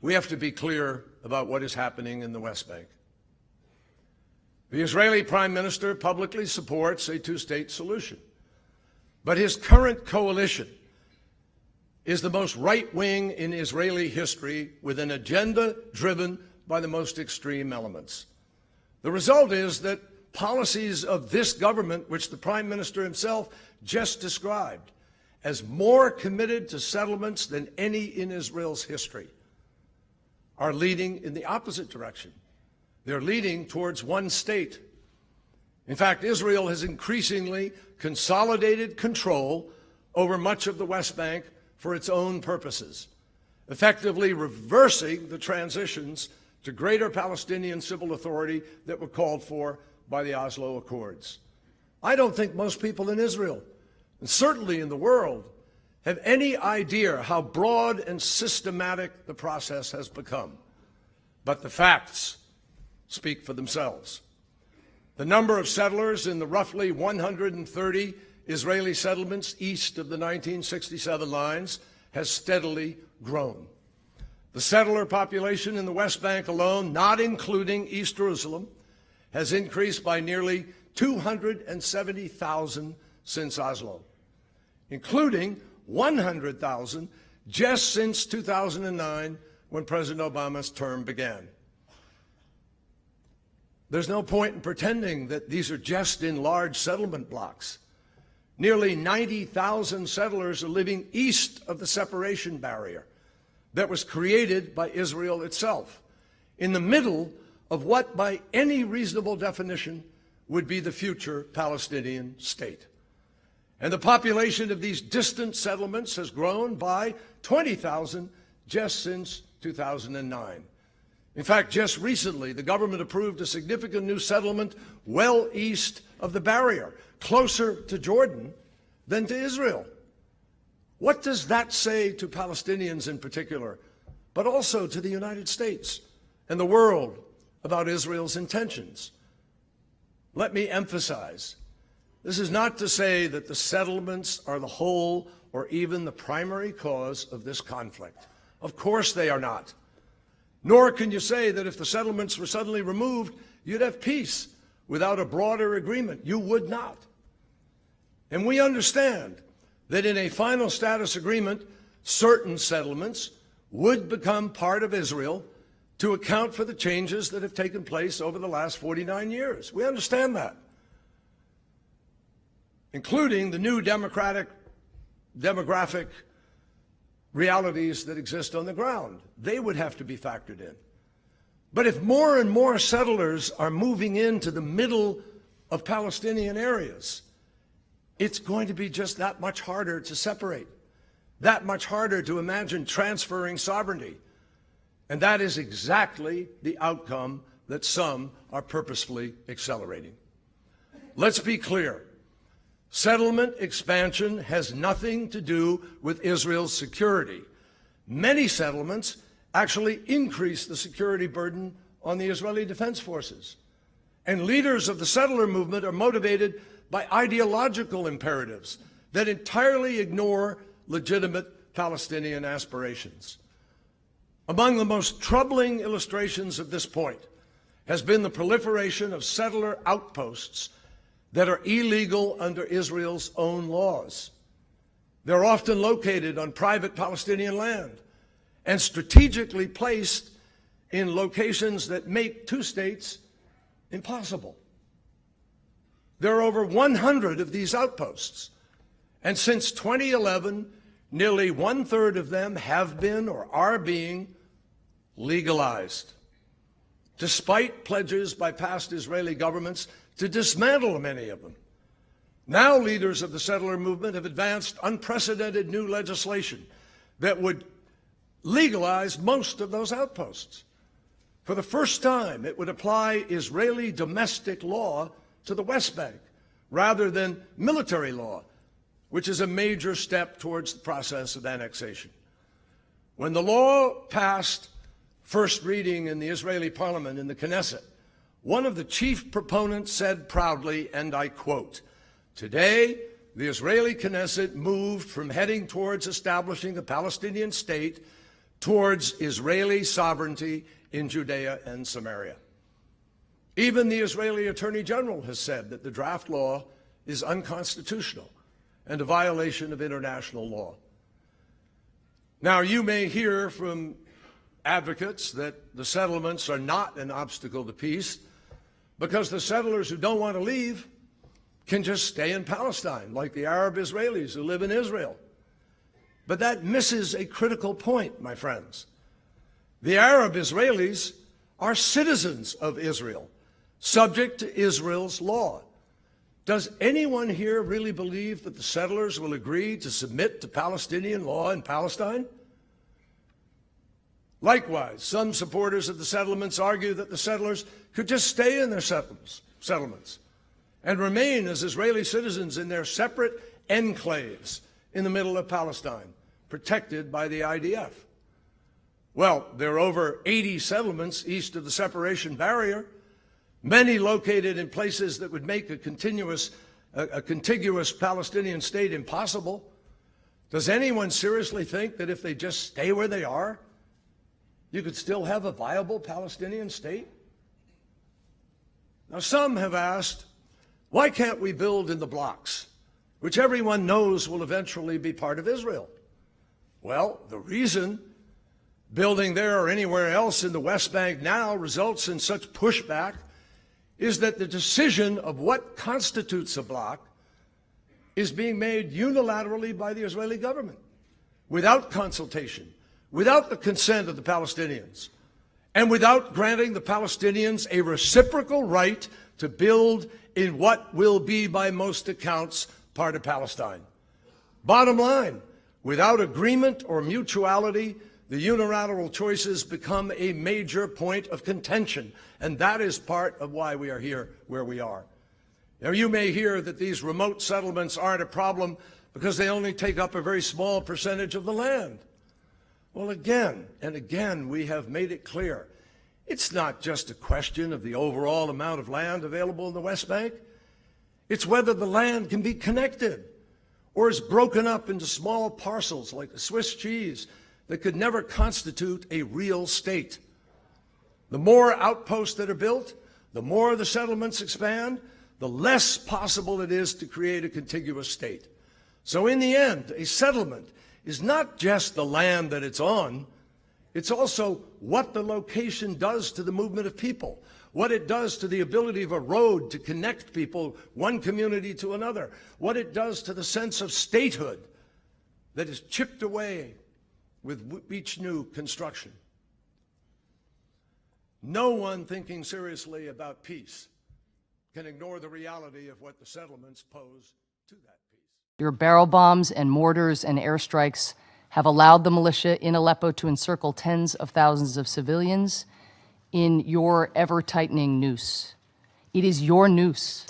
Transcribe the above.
we have to be clear about what is happening in the West Bank. The Israeli Prime Minister publicly supports a two-state solution, but his current coalition is the most right-wing in Israeli history, with an agenda driven by the most extreme elements. The result is that policies of this government, which the Prime Minister himself just described as more committed to settlements than any in Israel's history, are leading in the opposite direction. They're leading towards one state. In fact, Israel has increasingly consolidated control over much of the West Bank for its own purposes, effectively reversing the transitions to greater Palestinian civil authority that were called for by the Oslo Accords. I don't think most people in Israel, and certainly in the world, have any idea how broad and systematic the process has become. But the facts speak for themselves. The number of settlers in the roughly 130 Israeli settlements east of the 1967 lines has steadily grown. The settler population in the West Bank alone, not including East Jerusalem, has increased by nearly 270,000 since Oslo, including 100,000 just since 2009, when President Obama's term began. There's no point in pretending that these are just in large settlement blocks. Nearly 90,000 settlers are living east of the separation barrier that was created by Israel itself, in the middle of what, by any reasonable definition, would be the future Palestinian state. And the population of these distant settlements has grown by 20,000 just since 2009. In fact, just recently, the government approved a significant new settlement well east of the barrier, closer to Jordan than to Israel. What does that say to Palestinians in particular, but also to the United States and the world about Israel's intentions? Let me emphasize, this is not to say that the settlements are the whole or even the primary cause of this conflict. Of course they are not. Nor can you say that if the settlements were suddenly removed, you'd have peace without a broader agreement. You would not. And we understand that in a final status agreement, certain settlements would become part of Israel to account for the changes that have taken place over the last 49 years. We understand that, including the new demographic realities that exist on the ground. They would have to be factored in. But if more and more settlers are moving into the middle of Palestinian areas, it's going to be just that much harder to separate, that much harder to imagine transferring sovereignty. And that is exactly the outcome that some are purposefully accelerating. Let's be clear. Settlement expansion has nothing to do with Israel's security. Many settlements actually increase the security burden on the Israeli Defense Forces. And leaders of the settler movement are motivated by ideological imperatives that entirely ignore legitimate Palestinian aspirations. Among the most troubling illustrations of this point has been the proliferation of settler outposts that are illegal under Israel's own laws. They're often located on private Palestinian land and strategically placed in locations that make two states impossible. There are over 100 of these outposts, and since 2011, nearly one-third of them have been or are being legalized, despite pledges by past Israeli governments to dismantle many of them. Now leaders of the settler movement have advanced unprecedented new legislation that would legalize most of those outposts. For the first time, it would apply Israeli domestic law to the West Bank rather than military law, which is a major step towards the process of annexation. When the law passed first reading in the Israeli parliament, in the Knesset, one of the chief proponents said proudly, and I quote, "Today, the Israeli Knesset moved from heading towards establishing a Palestinian state towards Israeli sovereignty in Judea and Samaria. Even the Israeli Attorney General has said that the draft law is unconstitutional and a violation of international law. Now, you may hear from advocates that the settlements are not an obstacle to peace because the settlers who don't want to leave can just stay in Palestine, like the Arab Israelis who live in Israel. But that misses a critical point, my friends. The Arab Israelis are citizens of Israel, subject to Israel's law. Does anyone here really believe that the settlers will agree to submit to Palestinian law in Palestine? Likewise, some supporters of the settlements argue that the settlers could just stay in their settlements and remain as Israeli citizens in their separate enclaves in the middle of Palestine, protected by the IDF. Well, there are over 80 settlements east of the separation barrier, many located in places that would make a contiguous Palestinian state impossible. Does anyone seriously think that if they just stay where they are, you could still have a viable Palestinian state? Now, some have asked, why can't we build in the blocks, which everyone knows will eventually be part of Israel? Well, the reason building there or anywhere else in the West Bank now results in such pushback is that the decision of what constitutes a bloc is being made unilaterally by the Israeli government, without consultation, without the consent of the Palestinians, and without granting the Palestinians a reciprocal right to build in what will be, by most accounts, part of Palestine. Bottom line, without agreement or mutuality, the unilateral choices become a major point of contention, and that is part of why we are here where we are. Now, you may hear that these remote settlements aren't a problem because they only take up a very small percentage of the land. Well, again and again, we have made it clear. It's not just a question of the overall amount of land available in the West Bank. It's whether the land can be connected or is broken up into small parcels like a Swiss cheese that could never constitute a real state. The more outposts that are built, the more the settlements expand, the less possible it is to create a contiguous state. So in the end, a settlement is not just the land that it's on, it's also what the location does to the movement of people, what it does to the ability of a road to connect people, one community to another, what it does to the sense of statehood that is chipped away with each new construction. No one thinking seriously about peace can ignore the reality of what the settlements pose to that peace. Your barrel bombs and mortars and airstrikes have allowed the militia in Aleppo to encircle tens of thousands of civilians in your ever-tightening noose. It is your noose